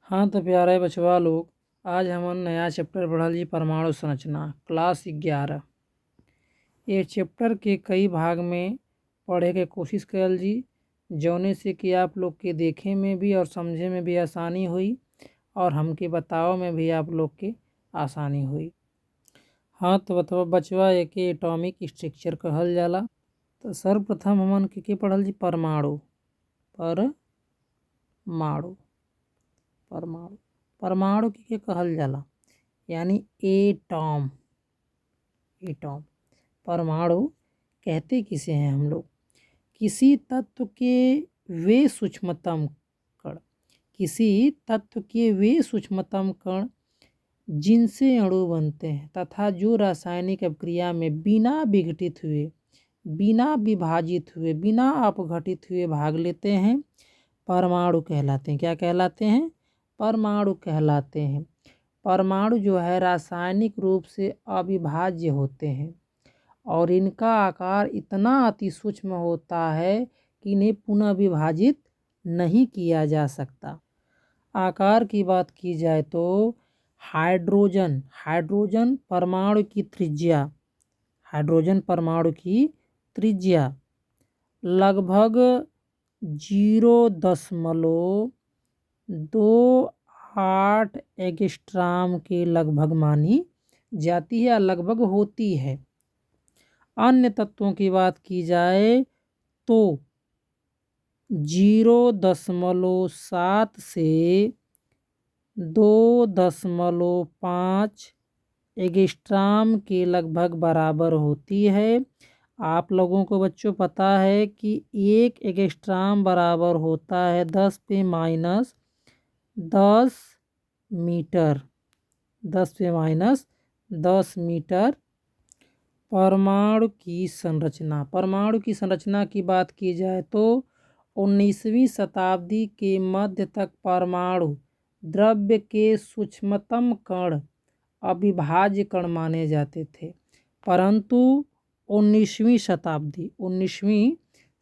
हाँ तो प्यारे बचवा लोग, आज हमन नया चैप्टर पढ़ल जी परमाणु संरचना क्लास 11। ये चैप्टर के कई भाग में पढ़े के कोशिश करल जी, जौने से कि आप लोग के देखे में भी और समझे में भी आसानी हुई और हमके बताओ में भी आप लोग के आसानी हुई। हाँ तो बताओ बचवा, एक एटॉमिक स्ट्रक्चर कहल जाला। तो सर्वप्रथम हमन के पढ़ल जी परमाणु। परमाणु परमाणु परमाणु के कहल जाला, यानी एटॉम। एटॉम परमाणु कहते किसे हैं हम लोग? किसी तत्व के वे सूक्ष्मतम कण, किसी तत्व के वे सूक्ष्मतम कण जिनसे अणु बनते हैं तथा जो रासायनिक अभिक्रिया में बिना विघटित हुए, बिना विभाजित हुए, बिना अपघटित हुए भाग लेते हैं, परमाणु कहलाते हैं। क्या कहलाते हैं? परमाणु कहलाते हैं। परमाणु जो है रासायनिक रूप से अविभाज्य होते हैं और इनका आकार इतना अति सूक्ष्म होता है कि इन्हें पुनः विभाजित नहीं किया जा सकता। आकार की बात की जाए तो हाइड्रोजन परमाणु की त्रिज्या, हाइड्रोजन परमाणु की त्रिज्या लगभग 0.28 एंगस्ट्रॉम के लगभग मानी जाती है, लगभग होती है। अन्य तत्वों की बात की जाए तो 0.7 से 2.5 एंगस्ट्रॉम के लगभग बराबर होती है। आप लोगों को बच्चों पता है कि 1 एंगस्ट्रॉम बराबर होता है 10⁻10 मीटर, 10⁻10 मीटर। परमाणु की संरचना, परमाणु की संरचना की बात की जाए तो 19वीं शताब्दी के मध्य तक परमाणु द्रव्य के सूक्ष्मतम कण अविभाज्य कण माने जाते थे, परंतु 19वीं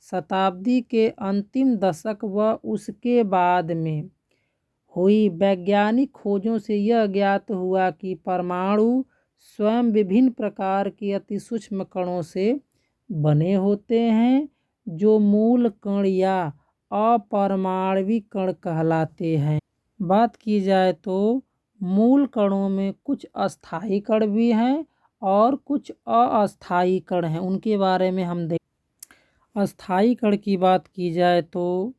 शताब्दी के अंतिम दशक व उसके बाद में हुई वैज्ञानिक खोजों से यह ज्ञात हुआ कि परमाणु स्वयं विभिन्न प्रकार के अति सूक्ष्म कणों से बने होते हैं, जो मूल कण या अपरमाणविक कण कहलाते हैं। बात की जाए तो मूल कणों में कुछ अस्थायी कण भी हैं और कुछ अस्थायी कण हैं, उनके बारे में हम देख। अस्थायी कण की बात की जाए तो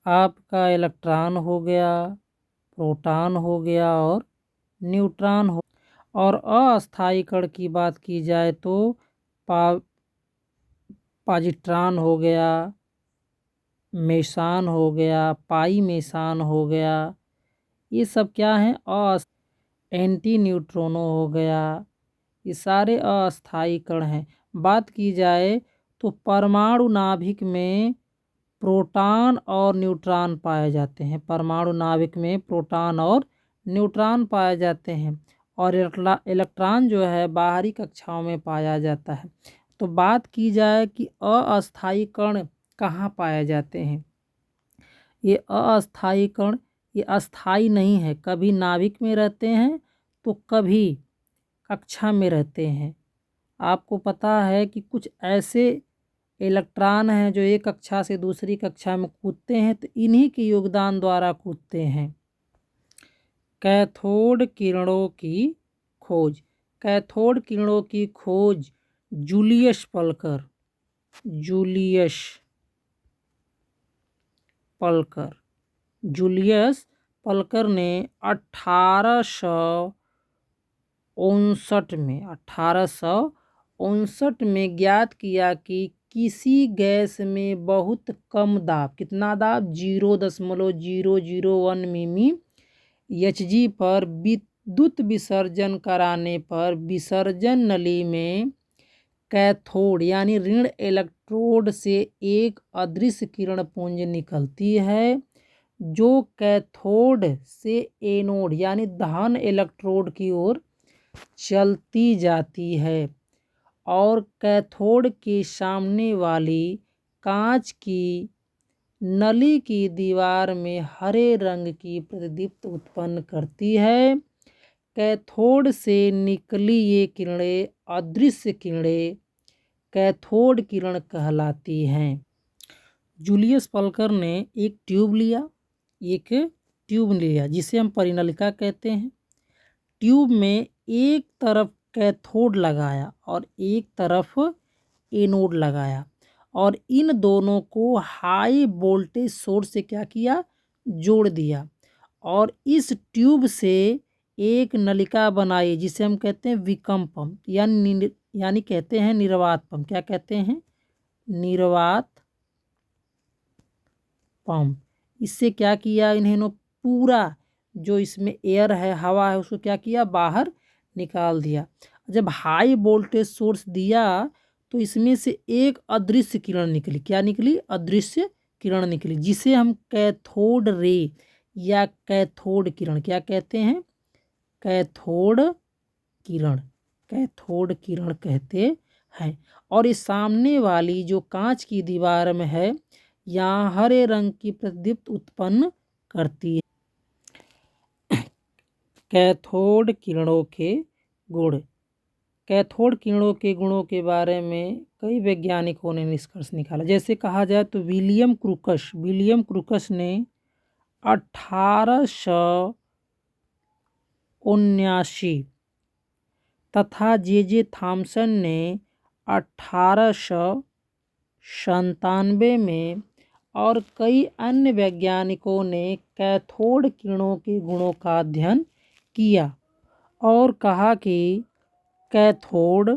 आपका इलेक्ट्रॉन हो गया, प्रोटॉन हो गया और न्यूट्रॉन हो। और अस्थायी कण की बात की जाए तो पॉजिट्रॉन हो गया, मेसान हो गया, पाई मेसान हो गया। ये सब क्या हैं? एंटी न्यूट्रोनो हो गया। ये सारे अस्थायी कण हैं। बात की जाए तो परमाणु नाभिक में प्रोटॉन और न्यूट्रॉन पाए जाते हैं। परमाणु नाभिक में प्रोटॉन और न्यूट्रॉन पाए जाते हैं और इलेक्ट्रॉन जो है बाहरी कक्षाओं में पाया जाता है। तो बात की जाए कि अस्थायी कण कहाँ पाए जाते हैं? ये अस्थायी कण ये अस्थायी नहीं है, कभी नाभिक में रहते हैं तो कभी कक्षा में रहते हैं। आपको पता है कि कुछ ऐसे इलेक्ट्रॉन हैं जो एक कक्षा से दूसरी कक्षा में कूदते हैं, तो इन्हीं के योगदान द्वारा कूदते हैं। कैथोड किरणों की खोज, कैथोड किरणों की खोज जूलियस पल्कर ने 1859 में ज्ञात किया कि किसी गैस में बहुत कम दाब, कितना दाब? 0.001 मिमी Hg पर विद्युत विसर्जन कराने पर विसर्जन नली में कैथोड यानी ऋण इलेक्ट्रोड से एक अदृश्य किरण पुंज निकलती है, जो कैथोड से एनोड यानी धन इलेक्ट्रोड की ओर चलती जाती है और कैथोड के सामने वाली कांच की नली की दीवार में हरे रंग की प्रतिदीप्त उत्पन्न करती है। कैथोड से निकली ये किरणें अदृश्य किरणें कैथोड किरण कहलाती हैं। जूलियस पल्कर ने एक ट्यूब लिया जिसे हम परिनलिका कहते हैं। ट्यूब में एक तरफ कैथोड लगाया और एक तरफ एनोड लगाया और इन दोनों को हाई वोल्टेज सोर्स से क्या किया, जोड़ दिया और इस ट्यूब से एक नलिका बनाई जिसे हम कहते हैं विकम पंप यानी कहते हैं निर्वात पंप। क्या कहते हैं? निर्वात पंप। इससे क्या किया इन्होंने, पूरा जो इसमें एयर है, हवा है, उसको क्या किया, बाहर निकाल दिया। जब हाई वोल्टेज सोर्स दिया तो इसमें से एक अदृश्य किरण निकली। क्या निकली? अदृश्य किरण निकली, जिसे हम कैथोड रे या कैथोड किरण क्या कहते हैं? कैथोड किरण, कैथोड किरण कहते हैं। और इस सामने वाली जो कांच की दीवार में है, यहाँ हरे रंग की प्रतिदीप्त उत्पन्न करती है। कैथोड किरणों के गुण। कैथोड किरणों के गुणों के बारे में कई वैज्ञानिकों ने निष्कर्ष निकाला। जैसे कहा जाए तो विलियम क्रूकस ने 1879 तथा जे थॉमसन ने 1897 में और कई अन्य वैज्ञानिकों ने कैथोड किरणों के गुणों का अध्ययन किया और कहा कि कैथोड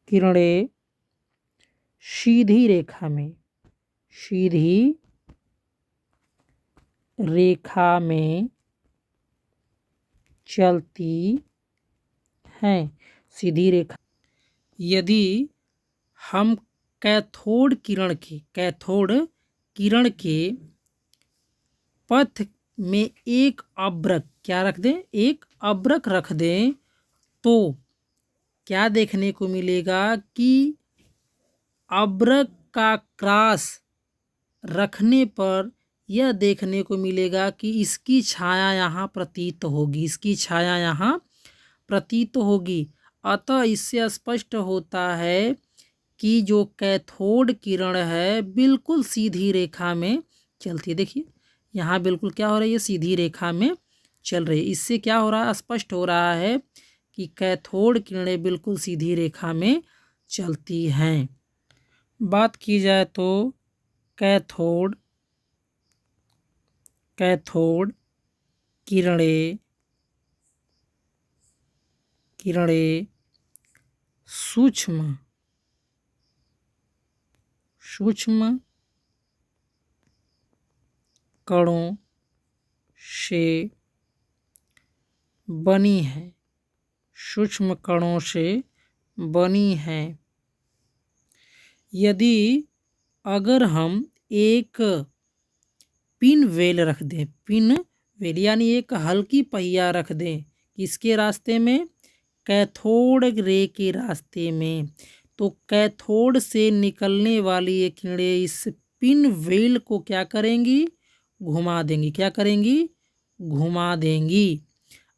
किरणें सीधी रेखा में चलती हैं। सीधी रेखा। यदि हम कैथोड किरण के पथ में एक अब्रक क्या रख दें, एक अब्रक रख दें, तो क्या देखने को मिलेगा कि अब्रक का क्रॉस रखने पर यह देखने को मिलेगा कि इसकी छाया यहाँ प्रतीत होगी। अतः इससे स्पष्ट होता है कि जो कैथोड किरण है बिल्कुल सीधी रेखा में चलती है। देखिए यहाँ बिल्कुल क्या हो रही है, सीधी रेखा में चल रही है। इससे क्या हो रहा है, स्पष्ट हो रहा है कि कैथोड किरणें बिल्कुल सीधी रेखा में चलती हैं। बात की जाए तो कैथोड किरणें सूक्ष्म कणों से बनी है। यदि अगर हम एक पिन वेल यानी एक हल्की पहिया रख दें किसके रास्ते में, कैथोड रे के रास्ते में, तो कैथोड से निकलने वाली ये किरणें इस पिन वेल को क्या करेंगी, घुमा देंगी। क्या करेंगी? घुमा देंगी।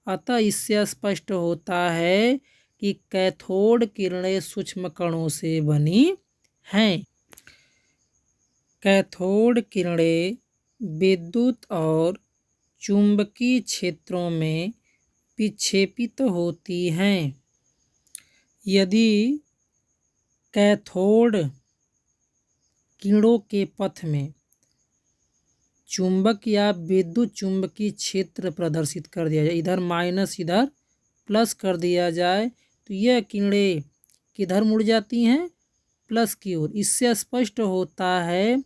अतः इससे स्पष्ट होता है कि कैथोड किरणें सूक्ष्म कणों से बनी हैं। कैथोड किरणें विद्युत और चुंबकीय क्षेत्रों में विक्षेपित होती हैं। यदि कैथोड किरणों के पथ में चुंबक या विद्युत चुंबकीय क्षेत्र प्रदर्शित कर दिया जाए, इधर माइनस इधर प्लस कर दिया जाए, तो यह किरणें किधर मुड़ जाती हैं, प्लस की ओर। इससे स्पष्ट होता है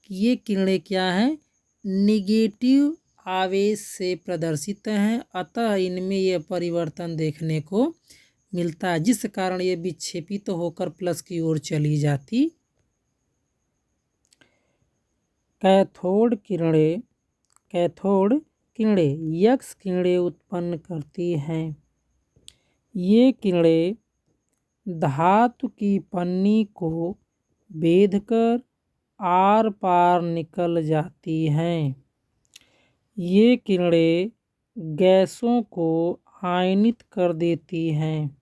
कि ये किरणें क्या हैं, निगेटिव आवेश से प्रदर्शित हैं। अतः इनमें यह परिवर्तन देखने को मिलता है, जिस कारण ये विक्षेपित होकर प्लस की ओर चली जाती। कैथोड किरणें एक्स किरणें उत्पन्न करती हैं। ये किरणें धातु की पन्नी को बेधकर आर पार निकल जाती हैं। ये किरणें गैसों को आयनित कर देती हैं।